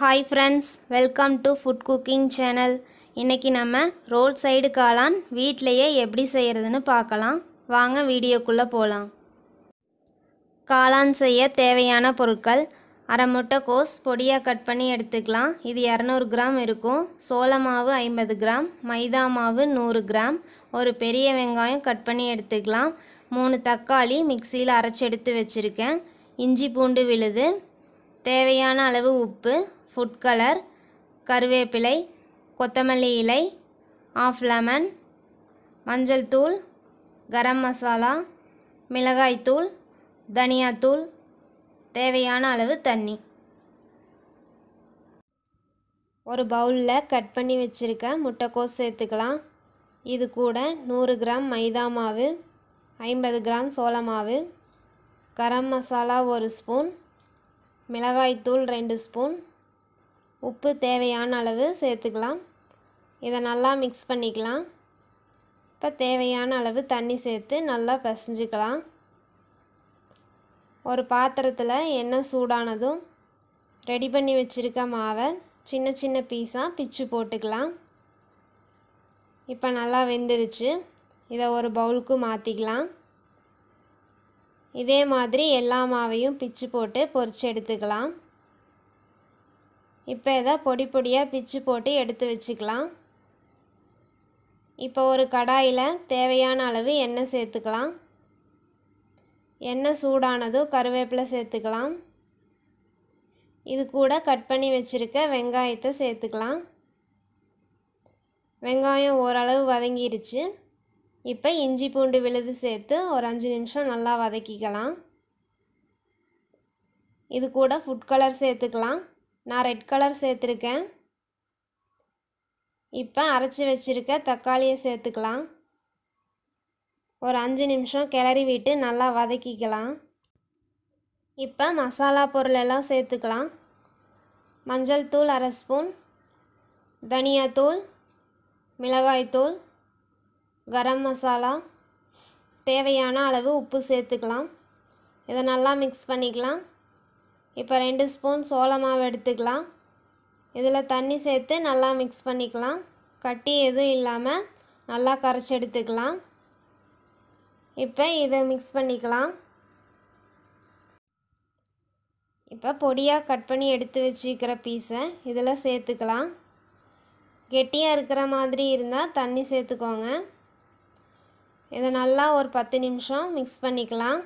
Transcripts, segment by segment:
Hi friends, welcome to Food Cooking Channel. இன்னைக்கு நம்ம ரோட்சைடு காளான் வீட்லயே எப்படி செய்யறதுன்னு பார்க்கலாம். வாங்க வீடியோக்குள்ள போலாம். காளான் செய்ய தேவையான பொருட்கள்: அரை முட்டைக்கோஸ் பொடியா கட் பண்ணி எடுத்துக்கலாம். இது 200 கிராம் இருக்கும். சோள மாவு 50 கிராம், மைதா மாவு 100 கிராம், ஒரு பெரிய வெங்காயம் கட் பண்ணி எடுத்துக்கலாம். 3 தக்காளி மிக்ஸியில் அரைச்சு எடுத்து வச்சிருக்கேன். இஞ்சி பூண்டு விழுது, தேவையான அளவு உப்பு, ஃபுட் கலர், கருவேப்பிலை, கொத்தமல்லி இலை, ஆஃப் லெமன், மஞ்சள் தூள், கரம் மசாலா, மிளகாய்த்தூள், தனியாத்தூள், தேவையான அளவு தண்ணி. ஒரு பவுலில் கட் பண்ணி வச்சுருக்க முட்டைக்கோஸ் சேர்த்துக்கலாம். இது கூட 100 கிராம் மைதா மாவு, 50 கிராம் சோள மாவு, கரம் மசாலா 1 ஸ்பூன், மிளகாய்த்தூள் 2 ஸ்பூன், உப்பு தேவையான அளவு சேர்த்துக்கலாம். இதை நல்லா மிக்ஸ் பண்ணிக்கலாம். இப்போ தேவையான அளவு தண்ணி சேர்த்து நல்லா பிசைஞ்சுக்கலாம். ஒரு பாத்திரத்தில் எண்ணெய் சூடானதும் ரெடி பண்ணி வச்சுருக்க மாவை சின்ன சின்ன பீஸாக பிச்சு போட்டுக்கலாம். இப்போ நல்லா வெந்துடுச்சு. இதை ஒரு பவுலுக்கு மாற்றிக்கலாம். இதே மாதிரி எல்லா மாவையும் பிச்சு போட்டு பொரிச்சு எடுத்துக்கலாம். இப்போ இதை பொடி பொடியாக பிச்சு போட்டு எடுத்து வச்சுக்கலாம். இப்போ ஒரு கடாயில் தேவையான அளவு எண்ணெய் சேர்த்துக்கலாம். எண்ணெய் சூடானதும் கருவேப்பிலை சேர்த்துக்கலாம். இது கூட கட் பண்ணி வச்சுருக்க வெங்காயத்தை சேர்த்துக்கலாம். வெங்காயம் ஓரளவு வதங்கிருச்சு. இப்போ இஞ்சி பூண்டு விழுது சேர்த்து ஒரு 5 நிமிஷம் நல்லா வதக்கிக்கலாம். இது கூட ஃபுட் கலர் சேர்த்துக்கலாம். நான் ரெட் கலர் சேர்த்துருக்கேன். இப்போ அரைச்சி வச்சுருக்க தக்காளியை சேர்த்துக்கலாம். ஒரு 5 நிமிஷம் கிளறி விட்டு நல்லா வதக்கிக்கலாம். இப்போ மசாலா பொருள் எல்லாம் சேர்த்துக்கலாம். மஞ்சள் தூள் அரை ஸ்பூன், தனியாத்தூள், மிளகாய்த்தூள், கரம் மசாலா, தேவையான அளவு உப்பு சேர்த்துக்கலாம். இதை நல்லா மிக்ஸ் பண்ணிக்கலாம். இப்போ 2 ஸ்பூன் சோள மாவு எடுத்துக்கலாம். இதில் தண்ணி சேர்த்து நல்லா மிக்ஸ் பண்ணிக்கலாம். கட்டி எதுவும் இல்லாமல் நல்லா கரைச்சி எடுத்துக்கலாம். இப்போ இதை மிக்ஸ் பண்ணிக்கலாம். இப்போ பொடியாக கட் பண்ணி எடுத்து வச்சுக்கிற பீஸை இதில் சேர்த்துக்கலாம். கெட்டியாக இருக்கிற மாதிரி இருந்தால் தண்ணி சேர்த்துக்கோங்க. இதை நல்லா ஒரு 10 நிமிஷம் மிக்ஸ் பண்ணிக்கலாம்.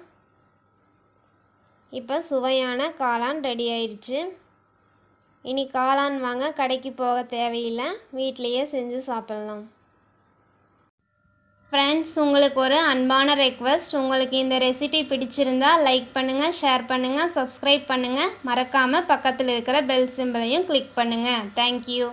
இப்போ சுவையான காளான் ரெடி ஆயிடுச்சு. இனி காளான் வாங்க கடைக்கு போக தேவையில்லை, வீட்டிலையே செஞ்சு சாப்பிட்லாம். ஃப்ரெண்ட்ஸ், உங்களுக்கு ஒரு அன்பான ரெக்வெஸ்ட். உங்களுக்கு இந்த ரெசிபி பிடிச்சிருந்தா லைக் பண்ணுங்கள், ஷேர் பண்ணுங்கள், சப்ஸ்கிரைப் பண்ணுங்கள். மறக்காமல் பக்கத்தில் இருக்கிற பெல் சிம்பிளையும் கிளிக் பண்ணுங்கள். தேங்க்யூ.